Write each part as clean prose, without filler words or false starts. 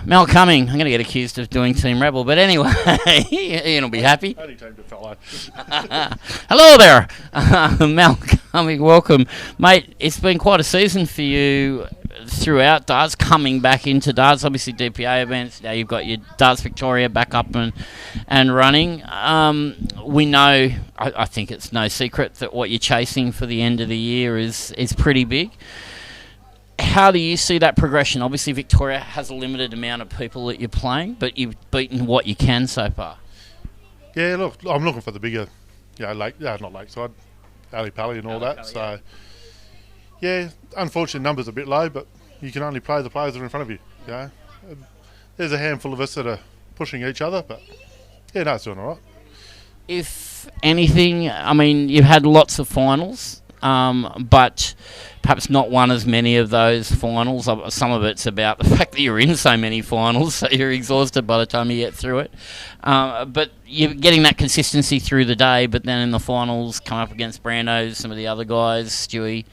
Mal Cuming. I'm going to get accused of doing Team Rebel, but anyway, Ian will be happy. Only team to follow. Hello there, Mal Cuming. Welcome, mate. It's been quite a season for you throughout darts, coming back into darts. Obviously, DPA events. Now you've got your Darts Victoria back up and running. We know. I think it's no secret that what you're chasing for the end of the year is pretty big. How do you see that progression? Obviously, Victoria has a limited amount of people that you're playing, but you've beaten what you can so far. Yeah, look, I'm looking for the bigger, not Lakeside, Ali Pally and all that. Pally, so, yeah, unfortunately, numbers are a bit low, but you can only play the players that are in front of you. There's a handful of us that are pushing each other, but yeah, no, it's doing all right. If anything, I mean, you've had lots of finals. But perhaps not won as many of those finals. Some of it's about the fact that you're in so many finals, so you're exhausted by the time you get through it. But you're getting that consistency through the day, but then in the finals, come up against Brando's, some of the other guys, Stewie.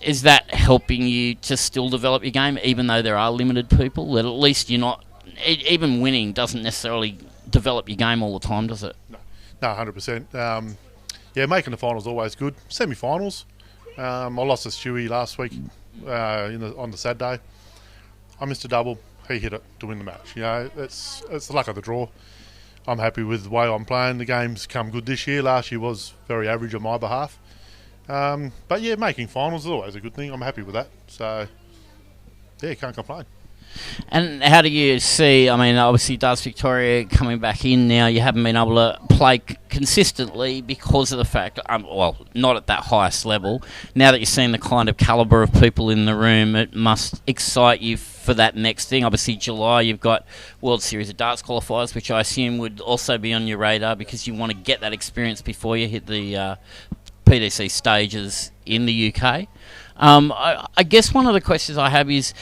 Is that helping you to still develop your game, even though there are limited people? That at least you're not... Even winning doesn't necessarily develop your game all the time, does it? No, 100%. Making the finals is always good. Semi-finals, I lost to Stewie last week on the Saturday. I missed a double. He hit it to win the match. It's the luck of the draw. I'm happy with the way I'm playing. The game's come good this year. Last year was very average on my behalf. But yeah, making finals is always a good thing. I'm happy with that. So, yeah, can't complain. And how do you see, I mean, obviously Darts Victoria coming back in now, you haven't been able to play consistently because of the fact, not at that highest level. Now that you're seeing the kind of calibre of people in the room, it must excite you for that next thing. Obviously July you've got World Series of Darts qualifiers, which I assume would also be on your radar because you want to get that experience before you hit the PDC stages in the UK. I guess one of the questions I have is,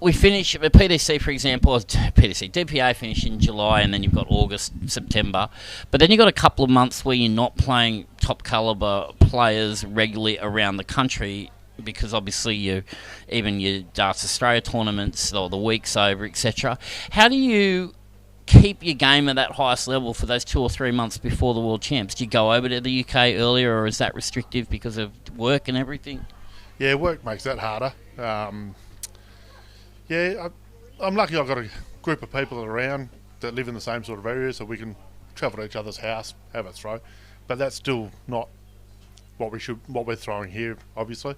we finish at PDC, for example, DPA finish in July, and then you've got August, September. But then you've got a couple of months where you're not playing top calibre players regularly around the country because obviously even your Darts Australia tournaments or the week's over, etc. How do you keep your game at that highest level for those 2 or 3 months before the World Champs? Do you go over to the UK earlier, or is that restrictive because of work and everything? Yeah, work makes that harder. I'm lucky I've got a group of people around that live in the same sort of area, so we can travel to each other's house, have a throw. But that's still not what we're throwing here, obviously.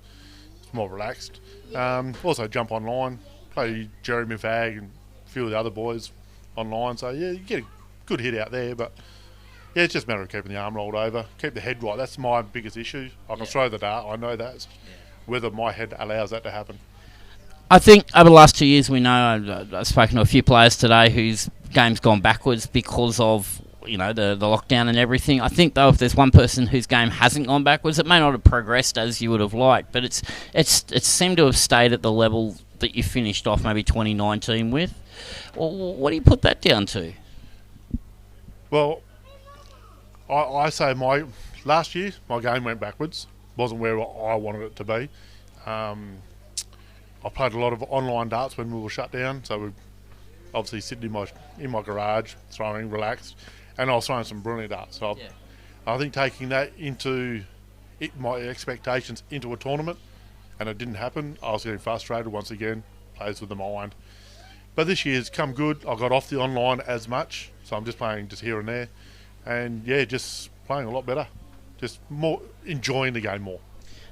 It's more relaxed. Also jump online, play Jeremy Fag and a few of the other boys online. So yeah, you get a good hit out there, but yeah, it's just a matter of keeping the arm rolled over, keep the head right. That's my biggest issue. I can throw the dart, I know that. Whether my head allows that to happen. I think over the last 2 years, we know, I've spoken to a few players today whose game's gone backwards because of the lockdown and everything. I think, though, if there's one person whose game hasn't gone backwards, it may not have progressed as you would have liked, but it's seemed to have stayed at the level that you finished off maybe 2019 with. Well, what do you put that down to? Well, I say last year, my game went backwards. Wasn't where I wanted it to be. I played a lot of online darts when we were shut down, so we obviously sitting in my garage, throwing, relaxed, and I was throwing some brilliant darts. So I think taking that into my expectations into a tournament, and it didn't happen, I was getting frustrated once again, plays with the mind. But this year's come good. I got off the online as much, so I'm just playing just here and there, and yeah, just playing a lot better, just more enjoying the game more.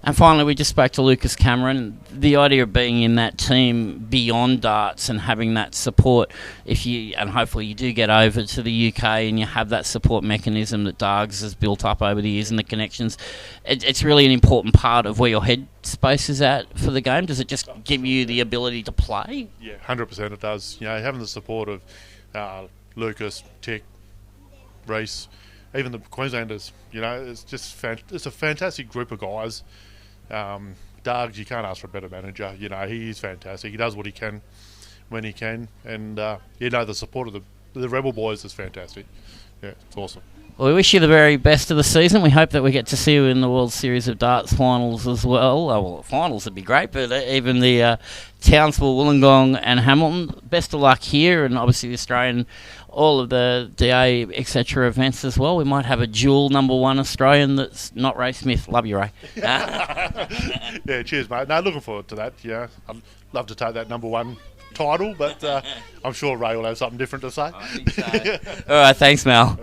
And finally, we just spoke to Lucas Cameron. The idea of being in that team beyond darts and having that support, and hopefully you do get over to the UK and you have that support mechanism that Dargs has built up over the years and the connections, it's really an important part of where your headspace is at for the game. Does it just give you the ability to play? Yeah, 100% it does. Having the support of Lucas, Tick, Reese, even the Queenslanders, it's a fantastic group of guys. Dargs, you can't ask for a better manager. He is fantastic. He does what he can when he can, and the support of the Rebel boys is fantastic. Yeah, it's awesome. Well, we wish you the very best of the season. We hope that we get to see you in the World Series of Darts finals as well. Oh, well, finals would be great, but even the Townsville, Wollongong and Hamilton, best of luck here, and obviously the Australian, all of the DA, etc. events as well. We might have a dual number one Australian that's not Ray Smith. Love you, Ray. Yeah, cheers, mate. No, looking forward to that. Yeah, I'd love to take that number one title, but I'm sure Ray will have something different to say. I think so. All right, thanks, Mal.